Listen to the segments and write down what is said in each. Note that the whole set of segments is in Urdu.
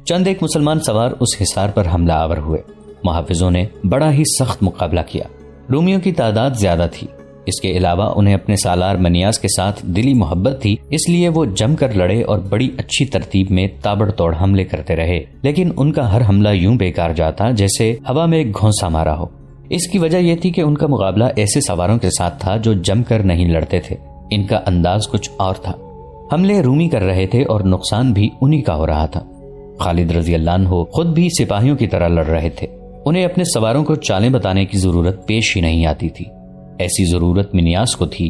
چند ایک مسلمان سوار اس حصار پر حملہ آور ہوئے۔ محافظوں نے بڑا ہی سخت مقابلہ کیا۔ رومیوں کی تعداد زیادہ تھی، اس کے علاوہ انہیں اپنے سالار منیاس کے ساتھ دلی محبت تھی، اس لیے وہ جم کر لڑے اور بڑی اچھی ترتیب میں تابڑ توڑ حملے کرتے رہے، لیکن ان کا ہر حملہ یوں بیکار جاتا جیسے ہوا میں ایک گھونسا مارا ہو۔ اس کی وجہ یہ تھی کہ ان کا مقابلہ ایسے سواروں کے ساتھ تھا جو جم کر نہیں لڑتے تھے، ان کا انداز کچھ اور تھا۔ حملے رومی کر رہے تھے اور نقصان بھی انہی کا ہو رہا تھا۔ خالد رضی اللہ عنہ خود بھی سپاہیوں کی طرح لڑ رہے تھے، انہیں اپنے سواروں کو چالیں بتانے کی ضرورت پیش ہی نہیں آتی تھی۔ ایسی ضرورت منیاس کو تھی۔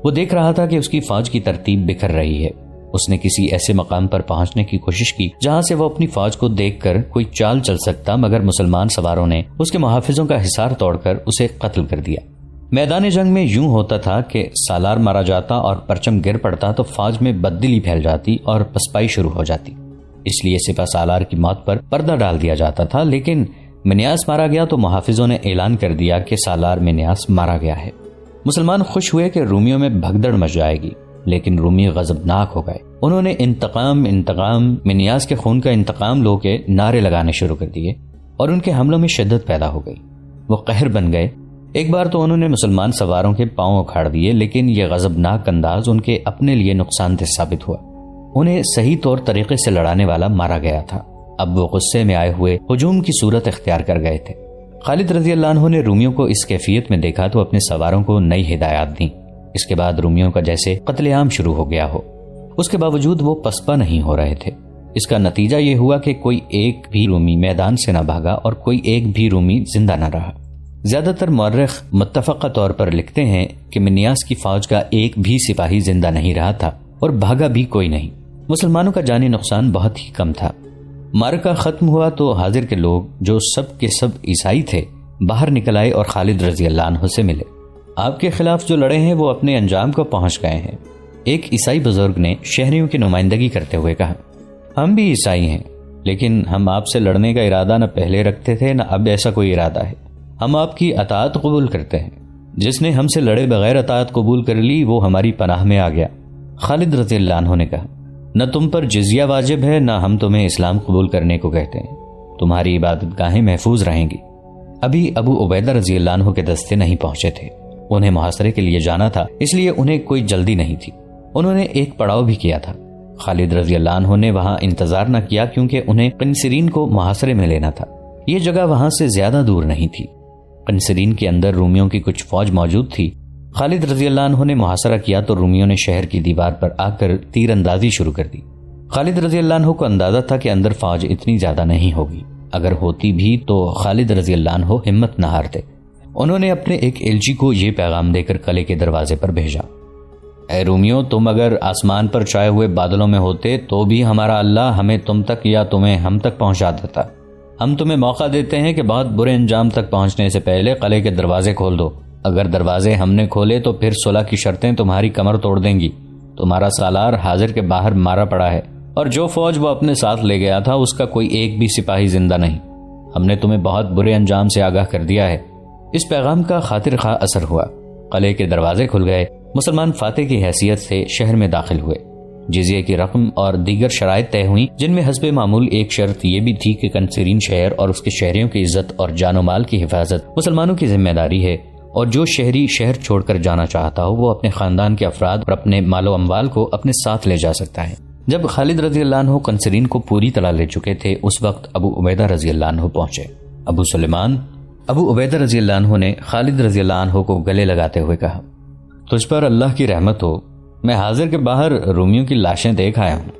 وہ دیکھ رہا تھا کہ اس کی فوج کی ترتیب بکھر رہی ہے۔ اس نے کسی ایسے مقام پر پہنچنے کی کوشش کی جہاں سے وہ اپنی فوج کو دیکھ کر کوئی چال چل سکتا، مگر مسلمان سواروں نے اس کے محافظوں کا حصار توڑ کر اسے قتل کر دیا۔ میدان جنگ میں یوں ہوتا تھا کہ سالار مارا جاتا اور پرچم گر پڑتا تو فوج میں بددلی پھیل جاتی اور پسپائی شروع ہو جاتی، اس لیے سپہ سالار کی موت پر پردہ ڈال دیا جاتا تھا۔ لیکن منیاس مارا گیا تو محافظوں نے اعلان کر دیا کہ سالار منیاس مارا گیا ہے۔ مسلمان خوش ہوئے کہ رومیوں میں بھگدڑ مچ جائے گی، لیکن رومی غضبناک ہو گئے۔ انہوں نے انتقام انتقام، منیاس کے خون کا انتقام لو کے نعرے لگانے شروع کر دیے اور ان کے حملوں میں شدت پیدا ہو گئی۔ وہ قہر بن گئے۔ ایک بار تو انہوں نے مسلمان سواروں کے پاؤں اکھاڑ دیے، لیکن یہ غضبناک انداز ان کے اپنے لیے نقصان دہ ثابت ہوا۔ انہیں صحیح طور طریقے سے لڑانے والا مارا گیا تھا۔ اب وہ غصے میں آئے ہوئے ہجوم کی صورت اختیار کر گئے تھے۔ خالد رضی اللہ عنہ نے رومیوں کو اس کیفیت میں دیکھا تو اپنے سواروں کو نئی ہدایات دیں۔ اس کے بعد رومیوں کا جیسے قتل عام شروع ہو گیا ہو، اس کے باوجود وہ پسپا نہیں ہو رہے تھے۔ اس کا نتیجہ یہ ہوا کہ کوئی ایک بھی رومی میدان سے نہ بھاگا اور کوئی ایک بھی رومی زندہ نہ رہا۔ زیادہ تر مورخ متفقہ طور پر لکھتے ہیں کہ منیاس کی فوج کا ایک بھی سپاہی زندہ نہیں رہا تھا اور بھاگا بھی کوئی نہیں۔ مسلمانوں کا جانی نقصان بہت ہی کم تھا۔ معرکہ ختم ہوا تو حاضر کے لوگ جو سب کے سب عیسائی تھے باہر نکل آئے اور خالد رضی اللہ عنہ سے ملے۔ آپ کے خلاف جو لڑے ہیں وہ اپنے انجام کو پہنچ گئے ہیں۔ ایک عیسائی بزرگ نے شہریوں کی نمائندگی کرتے ہوئے کہا، ہم بھی عیسائی ہیں، لیکن ہم آپ سے لڑنے کا ارادہ نہ پہلے رکھتے تھے نہ اب ایسا کوئی ارادہ ہے۔ ہم آپ کی اطاعت قبول کرتے ہیں۔ جس نے ہم سے لڑے بغیر اطاعت قبول کر لی وہ ہماری پناہ میں آ گیا۔ خالد رضی اللہ عنہ نے کہا، نہ تم پر جزیہ واجب ہے نہ ہم تمہیں اسلام قبول کرنے کو کہتے ہیں، تمہاری عبادت گاہیں محفوظ رہیں گی۔ ابھی ابو عبیدہ رضی اللہ عنہ کے دستے نہیں پہنچے تھے، انہیں محاصرے کے لیے جانا تھا، اس لیے انہیں کوئی جلدی نہیں تھی۔ انہوں نے ایک پڑاؤ بھی کیا تھا۔ خالد رضی اللہ عنہ نے وہاں انتظار نہ کیا کیونکہ انہیں قنسرین کو محاصرے میں لینا تھا۔ یہ جگہ وہاں سے زیادہ دور نہیں تھی۔ قنسرین کے اندر رومیوں کی کچھ فوج موجود تھی۔ خالد رضی اللہ عنہ نے محاصرہ کیا تو رومیوں نے شہر کی دیوار پر آ کر تیر اندازی شروع کر دی۔ خالد رضی اللہ عنہ کو اندازہ تھا کہ اندر فوج اتنی زیادہ نہیں ہوگی، اگر ہوتی بھی تو خالد رضی اللہ عنہ ہمت نہ ہارتے۔ انہوں نے اپنے ایک ایلچی کو یہ پیغام دے کر قلعے کے دروازے پر بھیجا، اے رومیوں، تم اگر آسمان پر چھائے ہوئے بادلوں میں ہوتے تو بھی ہمارا اللہ ہمیں تم تک یا تمہیں ہم تک پہنچا دیتا۔ ہم تمہیں موقع دیتے ہیں کہ بہت برے انجام تک پہنچنے سے پہلے قلعے کے دروازے کھول دو۔ اگر دروازے ہم نے کھولے تو پھر صلح کی شرطیں تمہاری کمر توڑ دیں گی۔ تمہارا سالار حاضر کے باہر مارا پڑا ہے اور جو فوج وہ اپنے ساتھ لے گیا تھا اس کا کوئی ایک بھی سپاہی زندہ نہیں۔ ہم نے تمہیں بہت برے انجام سے آگاہ کر دیا ہے۔ اس پیغام کا خاطر خواہ اثر ہوا۔ قلعے کے دروازے کھل گئے۔ مسلمان فاتح کی حیثیت سے شہر میں داخل ہوئے۔ جزیے کی رقم اور دیگر شرائط طے ہوئیں، جن میں حسب معمول ایک شرط یہ بھی تھی کہ قنسرین شہر اور اس کے شہریوں کی عزت اور جان و مال کی حفاظت مسلمانوں کی ذمہ داری ہے، اور جو شہری شہر چھوڑ کر جانا چاہتا ہو وہ اپنے خاندان کے افراد اور اپنے مال و اموال کو اپنے ساتھ لے جا سکتا ہے۔ جب خالد رضی اللہ عنہ قنسرین کو پوری طرح لے چکے تھے اس وقت ابو عبیدہ رضی اللہ عنہ پہنچے۔ ابو سلیمان ابو عبیدہ رضی اللہ عنہ نے خالد رضی اللہ عنہ کو گلے لگاتے ہوئے کہا، تجھ پر اللہ کی رحمت ہو، میں حاضر کے باہر رومیوں کی لاشیں دیکھ آیا ہوں۔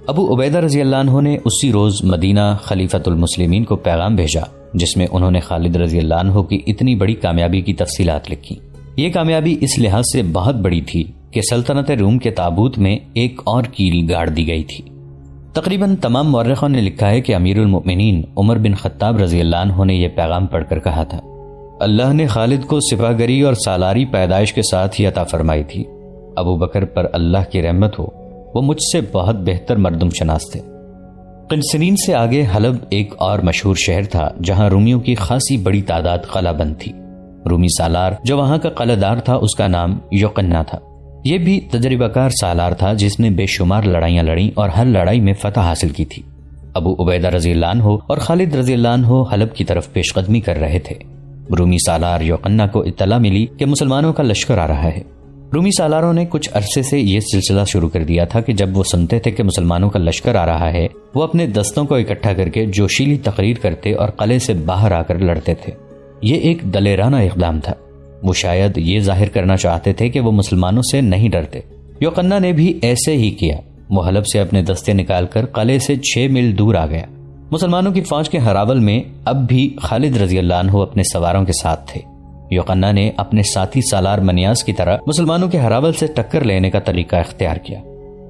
ابو عبیدہ رضی اللہ عنہ نے اسی روز مدینہ خلیفۃ المسلمین کو پیغام بھیجا جس میں انہوں نے خالد رضی اللہ عنہ کی اتنی بڑی کامیابی کی تفصیلات لکھی۔ یہ کامیابی اس لحاظ سے بہت بڑی تھی کہ سلطنت روم کے تابوت میں ایک اور کیل گاڑ دی گئی تھی۔ تقریباً تمام مورخوں نے لکھا ہے کہ امیر المؤمنین عمر بن خطاب رضی اللہ عنہ نے یہ پیغام پڑھ کر کہا تھا، اللہ نے خالد کو سپاہ گری اور سالاری پیدائش کے ساتھ ہی عطا فرمائی تھی۔ ابو بکر پر اللہ کی رحمت ہو، وہ مجھ سے بہت بہتر مردم شناس تھے۔ قنسرین سے آگے حلب ایک اور مشہور شہر تھا جہاں رومیوں کی خاصی بڑی تعداد قلعہ بند تھی۔ رومی سالار جو وہاں کا قلعہ دار تھا اس کا نام یوقنا تھا۔ یہ بھی تجربہ کار سالار تھا جس نے بے شمار لڑائیاں لڑیں اور ہر لڑائی میں فتح حاصل کی تھی۔ ابو عبیدہ رضی اللہ عنہ اور خالد رضی اللہ عنہ حلب کی طرف پیش قدمی کر رہے تھے۔ رومی سالار یوقنہ کو اطلاع ملی کہ مسلمانوں کا لشکر آ رہا ہے۔ رومی سالاروں نے کچھ عرصے سے یہ سلسلہ شروع کر دیا تھا کہ جب وہ سنتے تھے کہ مسلمانوں کا لشکر آ رہا ہے، وہ اپنے دستوں کو اکٹھا کر کے جوشیلی تقریر کرتے اور قلعے سے باہر آ کر لڑتے تھے۔ یہ ایک دلیرانہ اقدام تھا۔ وہ شاید یہ ظاہر کرنا چاہتے تھے کہ وہ مسلمانوں سے نہیں ڈرتے۔ یوقنہ نے بھی ایسے ہی کیا۔ وہ حلب سے اپنے دستے نکال کر قلعے سے 6 میل دور آ گیا۔ مسلمانوں کی فوج کے ہراول میں اب بھی خالد رضی اللہ عنہ اپنے سواروں کے ساتھ تھے۔ یوقنہ نے اپنے ساتھی سالار منیاس کی طرح مسلمانوں کے ہراول سے ٹکر لینے کا طریقہ اختیار کیا۔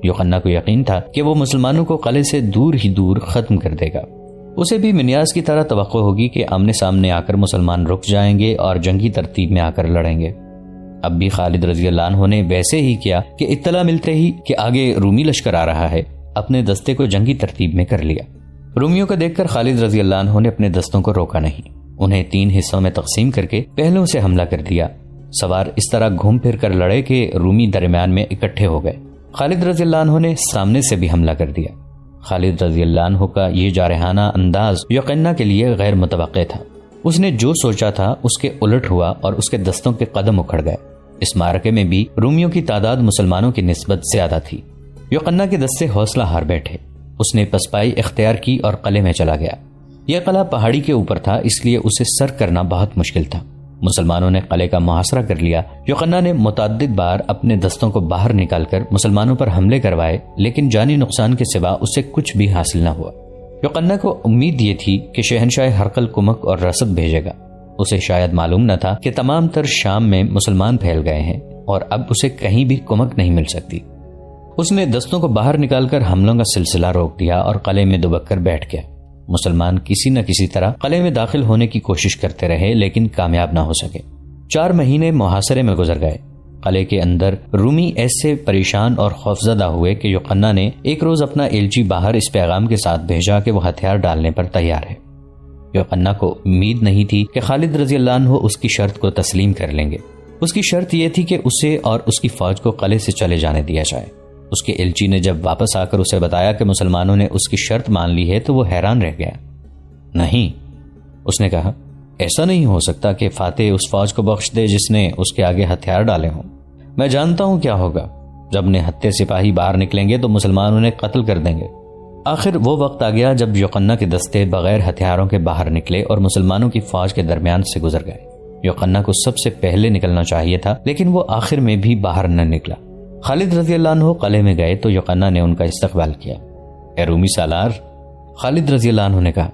یوقنہ کو یقین تھا کہ وہ مسلمانوں کو قلعے سے دور ہی دور ختم کر دے گا۔ اسے بھی منیاس کی طرح توقع ہوگی کہ آمنے سامنے آ کر مسلمان رک جائیں گے اور جنگی ترتیب میں آ کر لڑیں گے۔ اب بھی خالد رضی اللہ عنہ نے ویسے ہی کیا کہ اطلاع ملتے ہی کہ آگے رومی لشکر آ رہا ہے، اپنے دستے کو جنگی ترتیب میں کر لیا۔ رومیوں کو دیکھ کر خالد رضی اللہ عنہ نے اپنے دستوں کو روکا نہیں، انہیں 3 حصوں میں تقسیم کر کے پہلوں سے حملہ کر دیا۔ سوار اس طرح گھوم پھر کر لڑے کہ رومی درمیان میں اکٹھے ہو گئے۔ خالد رضی اللہ عنہ نے سامنے سے بھی حملہ کر دیا۔ خالد رضی اللہ عنہ کا یہ جارحانہ انداز یوقنہ کے لیے غیر متوقع تھا۔ اس نے جو سوچا تھا اس کے الٹ ہوا اور اس کے دستوں کے قدم اکھڑ گئے۔ اس معرکے میں بھی رومیوں کی تعداد مسلمانوں کی نسبت زیادہ تھی۔ یوقنہ کے دستے حوصلہ ہار بیٹھے۔ اس نے پسپائی اختیار کی اور قلعے میں چلا گیا۔ یہ قلعہ پہاڑی کے اوپر تھا، اس لیے اسے سر کرنا بہت مشکل تھا۔ مسلمانوں نے قلعے کا محاصرہ کر لیا۔ یوقنہ نے متعدد بار اپنے دستوں کو باہر نکال کر مسلمانوں پر حملے کروائے، لیکن جانی نقصان کے سوا اسے کچھ بھی حاصل نہ ہوا۔ یوقنہ کو امید یہ تھی کہ شہنشاہ ہرقل کمک اور رسد بھیجے گا۔ اسے شاید معلوم نہ تھا کہ تمام تر شام میں مسلمان پھیل گئے ہیں اور اب اسے کہیں بھی کمک نہیں مل سکتی۔ اس نے دستوں کو باہر نکال کر حملوں کا سلسلہ روک دیا اور قلعے میں دبک کر بیٹھ گیا۔ مسلمان کسی نہ کسی طرح قلعے میں داخل ہونے کی کوشش کرتے رہے، لیکن کامیاب نہ ہو سکے۔ 4 مہینے محاصرے میں گزر گئے۔ قلعے کے اندر رومی ایسے پریشان اور خوفزدہ ہوئے کہ یوقنہ نے ایک روز اپنا ایلچی باہر اس پیغام کے ساتھ بھیجا کہ وہ ہتھیار ڈالنے پر تیار ہے۔ یوقنہ کو امید نہیں تھی کہ خالد رضی اللہ عنہ اس کی شرط کو تسلیم کر لیں گے۔ اس کی شرط یہ تھی کہ اسے اور اس کی فوج کو قلعے سے چلے جانے دیا جائے۔ اس کے ایلچی نے جب واپس آ کر اسے بتایا کہ مسلمانوں نے اس کی شرط مان لی ہے تو وہ حیران رہ گیا۔ نہیں، اس نے کہا، ایسا نہیں ہو سکتا کہ فاتح اس فوج کو بخش دے جس نے اس کے آگے ہتھیار ڈالے ہوں۔ میں جانتا ہوں کیا ہوگا، جب نہتے سپاہی باہر نکلیں گے تو مسلمان انہیں قتل کر دیں گے۔ آخر وہ وقت آ گیا جب یوقنہ کے دستے بغیر ہتھیاروں کے باہر نکلے اور مسلمانوں کی فوج کے درمیان سے گزر گئے۔ یوقنہ کو سب سے پہلے نکلنا چاہیے تھا، لیکن وہ آخر میں بھی باہر نہ نکلا۔ خالد رضی اللہ عنہ قلعے میں گئے تو یوقنہ نے ان کا استقبال کیا۔ اے رومی سالار، خالد رضی اللہ عنہ نے کہا،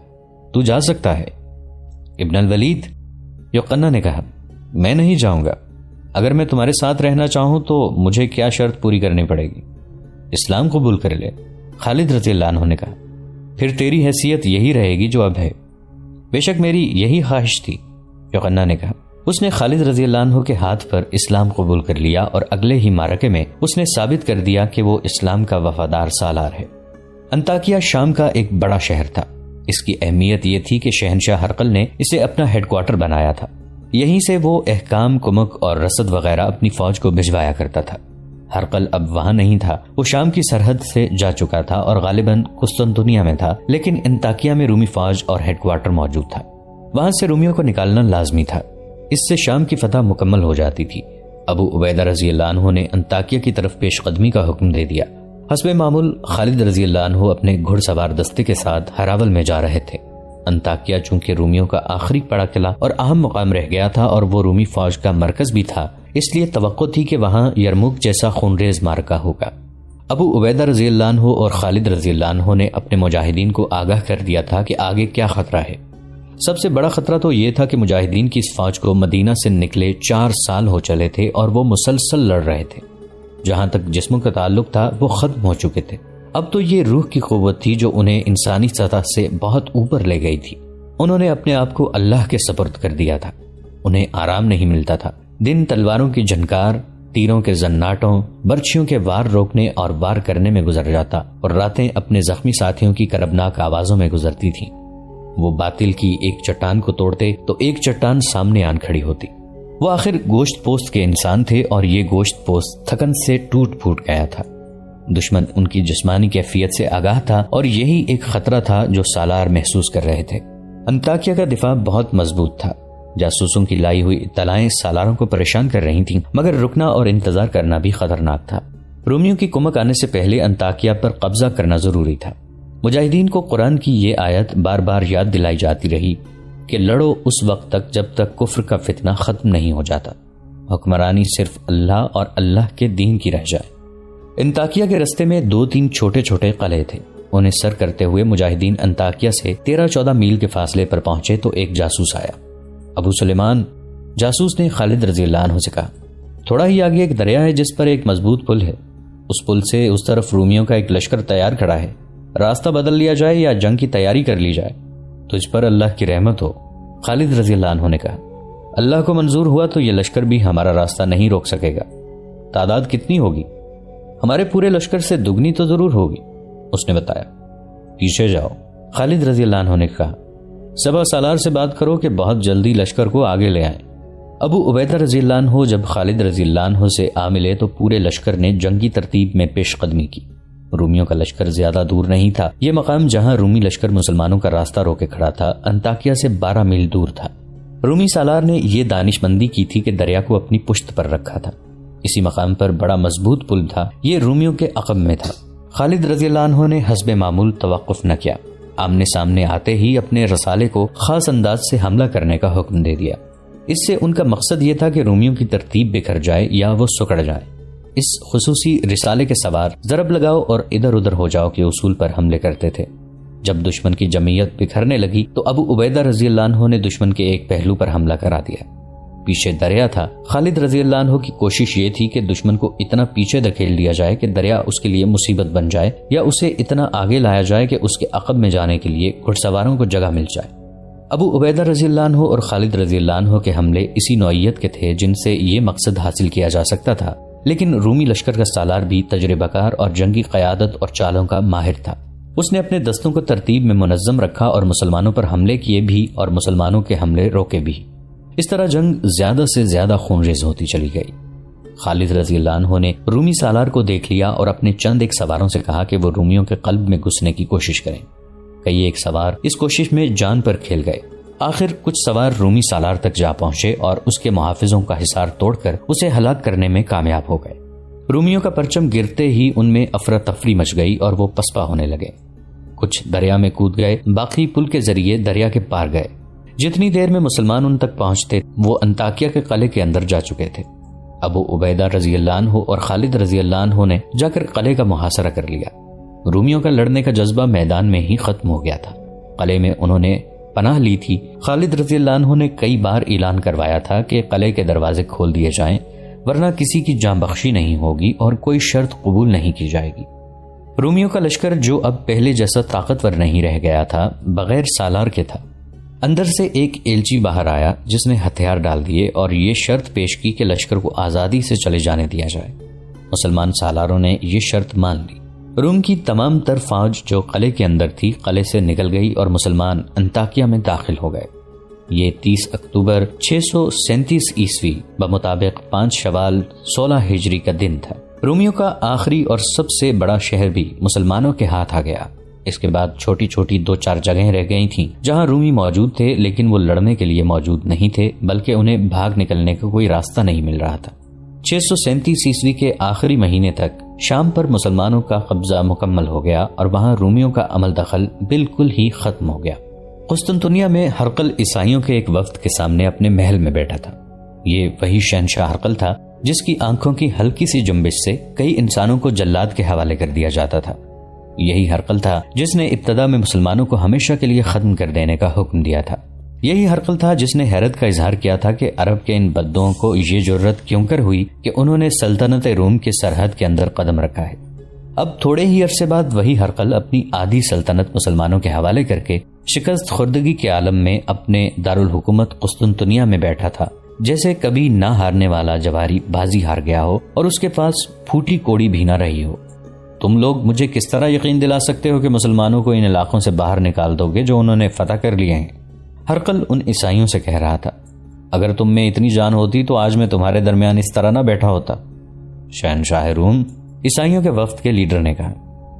تو جا سکتا ہے۔ ابن الولید، یوقنہ نے کہا، میں نہیں جاؤں گا۔ اگر میں تمہارے ساتھ رہنا چاہوں تو مجھے کیا شرط پوری کرنی پڑے گی؟ اسلام قبول کر لے۔ خالد رضی اللہ عنہ نے کہا، پھر تیری حیثیت یہی رہے گی جو اب ہے۔ بے شک میری یہی خواہش تھی، یوقنہ نے کہا۔ اس نے خالد رضی اللہ عنہ کے ہاتھ پر اسلام قبول کر لیا اور اگلے ہی معرکے میں اس نے ثابت کر دیا کہ وہ اسلام کا وفادار سالار ہے۔ انطاکیہ شام کا ایک بڑا شہر تھا۔ اس کی اہمیت یہ تھی کہ شہنشاہ ہرقل نے اسے اپنا ہیڈ کوارٹر بنایا تھا۔ یہیں سے وہ احکام، کمک اور رسد وغیرہ اپنی فوج کو بھجوایا کرتا تھا۔ ہرقل اب وہاں نہیں تھا، وہ شام کی سرحد سے جا چکا تھا اور غالباً قسطنطنیہ میں تھا، لیکن انطاکیہ میں رومی فوج اور ہیڈ کوارٹر موجود تھا۔ وہاں سے رومیوں کو نکالنا لازمی تھا، اس سے شام کی فتح مکمل ہو جاتی تھی۔ ابو عبیدہ رضی اللہ عنہ نے انطاکیہ کی طرف پیش قدمی کا حکم دے دیا۔ حسب معمول خالد رضی اللہ عنہ اپنے گھڑ سوار دستے کے ساتھ ہراول میں جا رہے تھے۔ انطاکیہ چونکہ رومیوں کا آخری بڑا قلعہ اور اہم مقام رہ گیا تھا اور وہ رومی فوج کا مرکز بھی تھا، اس لیے توقع تھی کہ وہاں یرموک جیسا خونریز معرکہ ہوگا۔ ابو عبیدہ رضی اللہ عنہ اور خالد رضی اللہ عنہ نے اپنے مجاہدین کو آگاہ کر دیا تھا کہ آگے کیا خطرہ ہے۔ سب سے بڑا خطرہ تو یہ تھا کہ مجاہدین کی اس فوج کو مدینہ سے نکلے 4 سال ہو چلے تھے اور وہ مسلسل لڑ رہے تھے۔ جہاں تک جسموں کا تعلق تھا وہ ختم ہو چکے تھے۔ اب تو یہ روح کی قوت تھی جو انہیں انسانی سطح سے بہت اوپر لے گئی تھی۔ انہوں نے اپنے آپ کو اللہ کے سپرد کر دیا تھا۔ انہیں آرام نہیں ملتا تھا۔ دن تلواروں کی جھنکار، تیروں کے زناٹوں، برچھیوں کے وار روکنے اور وار کرنے میں گزر جاتا اور راتیں اپنے زخمی ساتھیوں کی کربناک آوازوں میں گزرتی تھیں۔ وہ باطل کی ایک چٹان کو توڑتے تو ایک چٹان سامنے آن کھڑی ہوتی۔ وہ آخر گوشت پوست کے انسان تھے اور یہ گوشت پوست تھکن سے ٹوٹ پھوٹ گیا تھا۔ دشمن ان کی جسمانی کیفیت سے آگاہ تھا اور یہی ایک خطرہ تھا جو سالار محسوس کر رہے تھے۔ انطاکیہ کا دفاع بہت مضبوط تھا۔ جاسوسوں کی لائی ہوئی اطلاعیں سالاروں کو پریشان کر رہی تھیں، مگر رکنا اور انتظار کرنا بھی خطرناک تھا۔ رومیوں کی کمک آنے سے پہلے انطاکیہ پر قبضہ کرنا ضروری تھا۔ مجاہدین کو قرآن کی یہ آیت بار بار یاد دلائی جاتی رہی کہ لڑو اس وقت تک جب تک کفر کا فتنہ ختم نہیں ہو جاتا، حکمرانی صرف اللہ اور اللہ کے دین کی رہ جائے۔ انطاکیہ کے رستے میں 2-3 چھوٹے چھوٹے قلعے تھے۔ انہیں سر کرتے ہوئے مجاہدین انطاکیہ سے 13-14 میل کے فاصلے پر پہنچے تو ایک جاسوس آیا۔ ابو سلیمان، جاسوس نے خالد رضی اللہ عنہ سے کہا، تھوڑا ہی آگے ایک دریا ہے جس پر ایک مضبوط پل ہے، اس پل سے اس طرف رومیوں کا ایک لشکر تیار کھڑا ہے، راستہ بدل لیا جائے یا جنگ کی تیاری کر لی جائے تو اس پر اللہ کی رحمت ہو۔ خالد رضی اللہ عنہ نے کہا، اللہ کو منظور ہوا تو یہ لشکر بھی ہمارا راستہ نہیں روک سکے گا۔ تعداد کتنی ہوگی؟ ہمارے پورے لشکر سے دگنی تو ضرور ہوگی، اس نے بتایا۔ پیچھے جاؤ، خالد رضی اللہ عنہ نے کہا، سبا سالار سے بات کرو کہ بہت جلدی لشکر کو آگے لے آئیں۔ ابو عبیدہ رضی اللہ عنہ جب خالد رضی اللہ عنہ سے آ ملے تو پورے لشکر نے جنگی ترتیب میں پیش قدمی کی۔ رومیوں کا لشکر زیادہ دور نہیں تھا۔ یہ مقام جہاں رومی لشکر مسلمانوں کا راستہ روکے کھڑا تھا، انطاکیہ سے 12 میل دور تھا۔ رومی سالار نے یہ دانش مندی کی تھی کہ دریا کو اپنی پشت پر رکھا تھا۔ اسی مقام پر بڑا مضبوط پل تھا، یہ رومیوں کے عقب میں تھا۔ خالد رضی اللہ عنہ نے حسب معمول توقف نہ کیا، آمنے سامنے آتے ہی اپنے رسالے کو خاص انداز سے حملہ کرنے کا حکم دے دیا۔ اس سے ان کا مقصد یہ تھا کہ رومیوں کی ترتیب بکھر جائے یا وہ سکڑ جائے۔ اس خصوصی رسالے کے سوار ضرب لگاؤ اور ادھر ادھر ہو جاؤ کے اصول پر حملے کرتے تھے۔ جب دشمن کی جمعیت بکھرنے لگی تو ابو عبیدہ رضی اللہ عنہ نے دشمن کے ایک پہلو پر حملہ کرا دیا۔ پیچھے دریا تھا۔ خالد رضی اللہ عنہ کی کوشش یہ تھی کہ دشمن کو اتنا پیچھے دھکیل دیا جائے کہ دریا اس کے لیے مصیبت بن جائے، یا اسے اتنا آگے لایا جائے کہ اس کے عقب میں جانے کے لیے گھڑ سواروں کو جگہ مل جائے۔ ابو عبیدہ رضی اللہ عنہ اور خالد رضی اللہ عنہ کے حملے اسی نوعیت کے تھے جن سے یہ مقصد حاصل کیا جا سکتا تھا، لیکن رومی لشکر کا سالار بھی تجربہ کار اور جنگی قیادت اور چالوں کا ماہر تھا۔ اس نے اپنے دستوں کو ترتیب میں منظم رکھا اور مسلمانوں پر حملے کیے بھی اور مسلمانوں کے حملے روکے بھی۔ اس طرح جنگ زیادہ سے زیادہ خونریز ہوتی چلی گئی۔ خالد رضی اللہ عنہ نے رومی سالار کو دیکھ لیا اور اپنے چند ایک سواروں سے کہا کہ وہ رومیوں کے قلب میں گھسنے کی کوشش کریں۔ کئی ایک سوار اس کوشش میں جان پر کھیل گئے۔ آخر کچھ سوار رومی سالار تک جا پہنچے اور اس کے محافظوں کا حصار توڑ کر اسے ہلاک کرنے میں کامیاب ہو گئے۔ رومیوں کا پرچم گرتے ہی ان میں افراتفری مچ گئی اور وہ پسپا ہونے لگے۔ کچھ دریا میں کود گئے، باقی پل کے ذریعے دریا کے پار گئے۔ جتنی دیر میں مسلمان ان تک پہنچتے وہ انطاکیہ کے قلعے کے اندر جا چکے تھے۔ ابو عبیدہ رضی اللہ عنہ اور خالد رضی اللہ عنہ نے جا کر قلعے کا محاصرہ کر لیا۔ رومیوں کا لڑنے کا جذبہ میدان میں ہی ختم ہو گیا تھا۔ قلعے میں انہوں نے پناہ لی تھی۔ خالد رضی اللہ عنہ نے کئی بار اعلان کروایا تھا کہ قلعے کے دروازے کھول دیے جائیں، ورنہ کسی کی جاں بخشی نہیں ہوگی اور کوئی شرط قبول نہیں کی جائے گی۔ رومیوں کا لشکر جو اب پہلے جیسا طاقتور نہیں رہ گیا تھا، بغیر سالار کے تھا۔ اندر سے ایک ایلچی باہر آیا جس نے ہتھیار ڈال دیے اور یہ شرط پیش کی کہ لشکر کو آزادی سے چلے جانے دیا جائے۔ مسلمان سالاروں نے یہ شرط مان لی۔ روم کی تمام تر فوج جو قلعے کے اندر تھی قلعے سے نکل گئی اور مسلمان انطاکیہ میں داخل ہو گئے۔ یہ 30 اکتوبر 637 عیسوی بمطابق 5 شوال 16 ہجری کا دن تھا۔ رومیوں کا آخری اور سب سے بڑا شہر بھی مسلمانوں کے ہاتھ آ گیا۔ اس کے بعد چھوٹی چھوٹی 2-4 جگہیں رہ گئی تھیں جہاں رومی موجود تھے، لیکن وہ لڑنے کے لیے موجود نہیں تھے، بلکہ انہیں بھاگ نکلنے کا کوئی راستہ نہیں مل رہا تھا۔ 637 عیسوی کے آخری مہینے تک شام پر مسلمانوں کا قبضہ مکمل ہو گیا اور وہاں رومیوں کا عمل دخل بالکل ہی ختم ہو گیا۔ قسطنطنیہ میں ہرقل عیسائیوں کے ایک وفد کے سامنے اپنے محل میں بیٹھا تھا۔ یہ وہی شہنشاہ ہرقل تھا جس کی آنکھوں کی ہلکی سی جنبش سے کئی انسانوں کو جلاد کے حوالے کر دیا جاتا تھا۔ یہی ہرقل تھا جس نے ابتدا میں مسلمانوں کو ہمیشہ کے لیے ختم کر دینے کا حکم دیا تھا۔ یہی ہرقل تھا جس نے حیرت کا اظہار کیا تھا کہ عرب کے ان بدوؤں کو یہ جرت کیوں کر ہوئی کہ انہوں نے سلطنت روم کے سرحد کے اندر قدم رکھا ہے۔ اب تھوڑے ہی عرصے بعد وہی ہرقل اپنی آدھی سلطنت مسلمانوں کے حوالے کر کے شکست خوردگی کے عالم میں اپنے دارالحکومت قسطنطنیہ میں بیٹھا تھا، جیسے کبھی نہ ہارنے والا جواری بازی ہار گیا ہو اور اس کے پاس پھوٹی کوڑی بھی نہ رہی ہو۔ تم لوگ مجھے کس طرح یقین دلا سکتے ہو کہ مسلمانوں کو ان علاقوں سے باہر نکال دو گے جو انہوں نے فتح کر لیے ہیں؟ ہرقل ان عیسائیوں سے کہہ رہا تھا، اگر تم میں اتنی جان ہوتی تو آج میں تمہارے درمیان اس طرح نہ بیٹھا ہوتا۔ شہنشاہ روم، عیسائیوں کے وفد کے لیڈر نے کہا،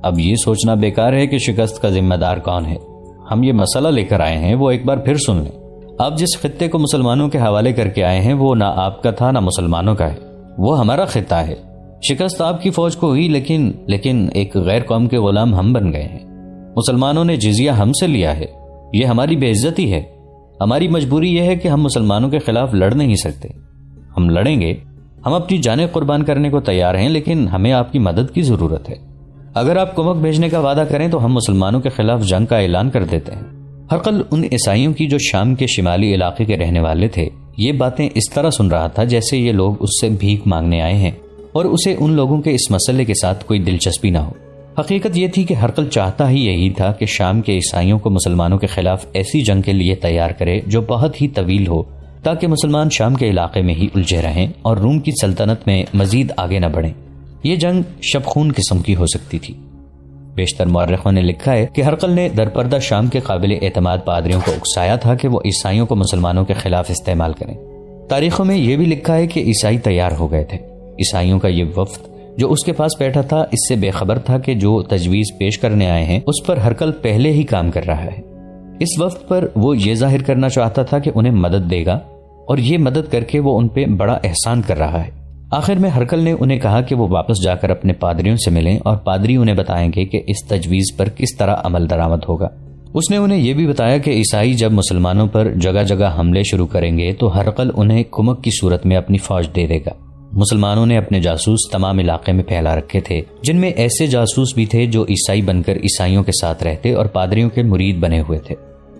اب یہ سوچنا بیکار ہے کہ شکست کا ذمہ دار کون ہے. ہم یہ مسئلہ لے کر آئے ہیں وہ ایک بار پھر سن لیں. آپ جس خطے کو مسلمانوں کے حوالے کر کے آئے ہیں وہ نہ آپ کا تھا نہ مسلمانوں کا ہے، وہ ہمارا خطہ ہے. شکست آپ کی فوج کو ہوئی لیکن ایک غیر قوم کے غلام ہم بن گئے ہیں. مسلمانوں نے جزیہ ہم سے لیا ہے، یہ ہماری بے عزتی ہے. ہماری مجبوری یہ ہے کہ ہم مسلمانوں کے خلاف لڑ نہیں سکتے. ہم لڑیں گے، ہم اپنی جانیں قربان کرنے کو تیار ہیں، لیکن ہمیں آپ کی مدد کی ضرورت ہے. اگر آپ کمک بھیجنے کا وعدہ کریں تو ہم مسلمانوں کے خلاف جنگ کا اعلان کر دیتے ہیں. ہرقل ان عیسائیوں کی جو شام کے شمالی علاقے کے رہنے والے تھے یہ باتیں اس طرح سن رہا تھا جیسے یہ لوگ اس سے بھیک مانگنے آئے ہیں اور اسے ان لوگوں کے اس مسئلے کے ساتھ کوئی دلچسپی نہ ہو. حقیقت یہ تھی کہ ہرقل چاہتا ہی یہی تھا کہ شام کے عیسائیوں کو مسلمانوں کے خلاف ایسی جنگ کے لیے تیار کرے جو بہت ہی طویل ہو، تاکہ مسلمان شام کے علاقے میں ہی الجھے رہیں اور روم کی سلطنت میں مزید آگے نہ بڑھیں. یہ جنگ شب خون قسم کی ہو سکتی تھی. بیشتر مورخوں نے لکھا ہے کہ ہرقل نے درپردہ شام کے قابل اعتماد پادریوں کو اکسایا تھا کہ وہ عیسائیوں کو مسلمانوں کے خلاف استعمال کریں. تاریخوں میں یہ بھی لکھا ہے کہ عیسائی تیار ہو گئے تھے. عیسائیوں کا یہ وفد جو اس کے پاس بیٹھا تھا اس سے بے خبر تھا کہ جو تجویز پیش کرنے آئے ہیں اس پر ہرقل پہلے ہی کام کر رہا ہے. اس وفد پر وہ یہ ظاہر کرنا چاہتا تھا کہ انہیں مدد دے گا اور یہ مدد کر کے وہ ان پہ بڑا احسان کر رہا ہے. آخر میں ہرقل نے انہیں کہا کہ وہ واپس جا کر اپنے پادریوں سے ملیں اور پادری انہیں بتائیں گے کہ اس تجویز پر کس طرح عمل درآمد ہوگا. اس نے انہیں یہ بھی بتایا کہ عیسائی جب مسلمانوں پر جگہ جگہ حملے شروع کریں گے تو ہرقل انہیں کمک کی صورت میں اپنی فوج دے دے گا. مسلمانوں نے اپنے جاسوس تمام علاقے میں پھیلا رکھے تھے، جن میں ایسے جاسوس بھی تھے جو عیسائی بن کر عیسائیوں کے ساتھ رہتے اور پادریوں کے مرید بنے ہوئے تھے.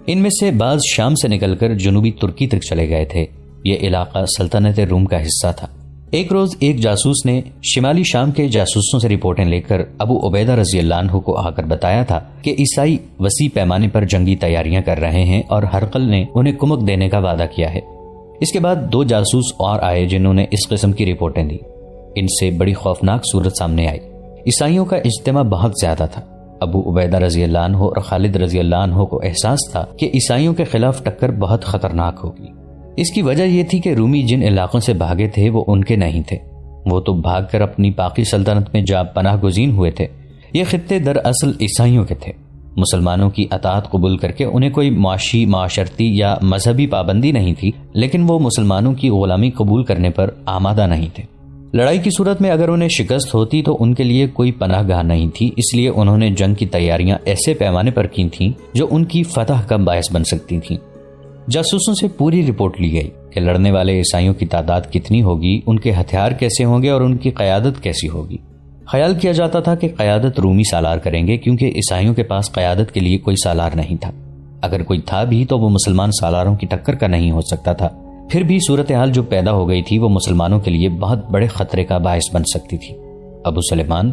ان میں سے بعض شام سے نکل کر جنوبی ترکی تک چلے گئے تھے. یہ علاقہ سلطنت روم کا حصہ تھا. ایک روز ایک جاسوس نے شمالی شام کے جاسوسوں سے رپورٹیں لے کر ابو عبیدہ رضی اللہ عنہ کو آ کر بتایا تھا کہ عیسائی وسیع پیمانے پر جنگی تیاریاں کر رہے ہیں اور ہرقل نے انہیں کمک دینے کا وعدہ کیا ہے. اس کے بعد 2 جاسوس اور آئے جنہوں نے اس قسم کی رپورٹیں دی. ان سے بڑی خوفناک صورت سامنے آئی. عیسائیوں کا اجتماع بہت زیادہ تھا. ابو عبیدہ رضی اللہ عنہ اور خالد رضی اللہ عنہ کو احساس تھا کہ عیسائیوں کے خلاف ٹکر بہت خطرناک ہوگی. اس کی وجہ یہ تھی کہ رومی جن علاقوں سے بھاگے تھے وہ ان کے نہیں تھے. وہ تو بھاگ کر اپنی باقی سلطنت میں جا پناہ گزین ہوئے تھے. یہ خطے دراصل عیسائیوں کے تھے. مسلمانوں کی اطاعت قبول کر کے انہیں کوئی معاشی، معاشرتی یا مذہبی پابندی نہیں تھی، لیکن وہ مسلمانوں کی غلامی قبول کرنے پر آمادہ نہیں تھے. لڑائی کی صورت میں اگر انہیں شکست ہوتی تو ان کے لیے کوئی پناہ گاہ نہیں تھی، اس لیے انہوں نے جنگ کی تیاریاں ایسے پیمانے پر کی تھیں جو ان کی فتح کا باعث بن سکتی تھیں. جاسوسوں سے پوری رپورٹ لی گئی کہ لڑنے والے عیسائیوں کی تعداد کتنی ہوگی، ان کے ہتھیار کیسے ہوں گے اور ان کی قیادت کیسی ہوگی. خیال کیا جاتا تھا کہ قیادت رومی سالار کریں گے کیونکہ عیسائیوں کے پاس قیادت کے لیے کوئی سالار نہیں تھا. اگر کوئی تھا بھی تو وہ مسلمان سالاروں کی ٹکر کا نہیں ہو سکتا تھا. پھر بھی صورتحال جو پیدا ہو گئی تھی وہ مسلمانوں کے لیے بہت بڑے خطرے کا باعث بن سکتی تھی. ابو سلیمان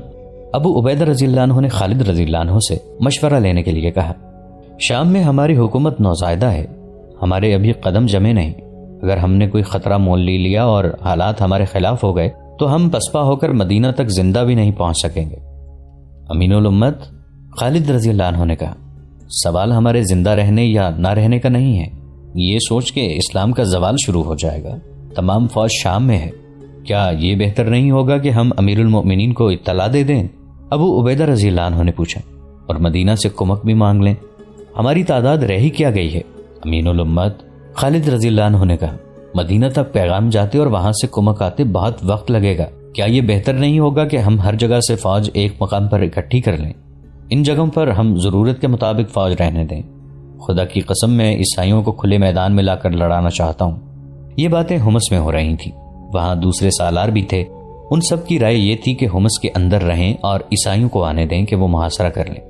ابو عبیدہ رضی اللہ عنہ نے خالد رضی اللہ عنہ سے مشورہ لینے کے لیے کہا، شام میں ہماری حکومت نوزائیدہ ہے، ہمارے ابھی قدم جمے نہیں. اگر ہم نے کوئی خطرہ مول لیا اور حالات ہمارے خلاف ہو گئے تو ہم پسپا ہو کر مدینہ تک زندہ بھی نہیں پہنچ سکیں گے. امین الامت خالد رضی اللہ عنہ نے کہا، سوال ہمارے زندہ رہنے یا نہ رہنے کا نہیں ہے، یہ سوچ کے اسلام کا زوال شروع ہو جائے گا. تمام فوج شام میں ہے. کیا یہ بہتر نہیں ہوگا کہ ہم امیر المؤمنین کو اطلاع دے دیں؟ ابو عبیدہ رضی اللہ عنہ نے پوچھا، اور مدینہ سے کمک بھی مانگ لیں. ہماری تعداد رہ ہی کیا گئی ہے. امین الامت خالد رضی اللہ عنہ نے کہا، مدینہ تک پیغام جاتے اور وہاں سے کمک آتے بہت وقت لگے گا. کیا یہ بہتر نہیں ہوگا کہ ہم ہر جگہ سے فوج ایک مقام پر اکٹھی کر لیں؟ ان جگہوں پر ہم ضرورت کے مطابق فوج رہنے دیں. خدا کی قسم میں عیسائیوں کو کھلے میدان میں لا کر لڑانا چاہتا ہوں. یہ باتیں حمص میں ہو رہی تھیں. وہاں دوسرے سالار بھی تھے. ان سب کی رائے یہ تھی کہ حمص کے اندر رہیں اور عیسائیوں کو آنے دیں کہ وہ محاصرہ کر لیں.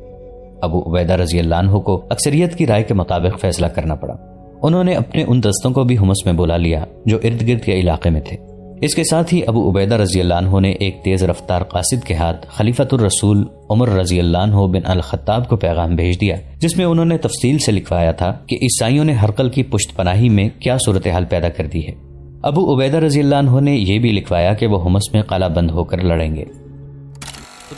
ابو عبیدہ رضی اللہ عنہ کو اکثریت کی رائے کے مطابق فیصلہ کرنا پڑا. انہوں نے اپنے ان دستوں کو بھی حمص میں بلا لیا جو ارد گرد کے علاقے میں تھے. اس کے ساتھ ہی ابو عبیدہ رضی اللہ عنہ نے ایک تیز رفتار قاصد کے ہاتھ خلیفۃ الرسول عمر رضی اللہ عنہ بن الخطاب کو پیغام بھیج دیا، جس میں انہوں نے تفصیل سے لکھوایا تھا کہ عیسائیوں نے ہرقل کی پشت پناہی میں کیا صورتحال پیدا کر دی ہے. ابو عبیدہ رضی اللہ عنہ نے یہ بھی لکھوایا کہ وہ حمص میں قلعہ بند ہو کر لڑیں گے.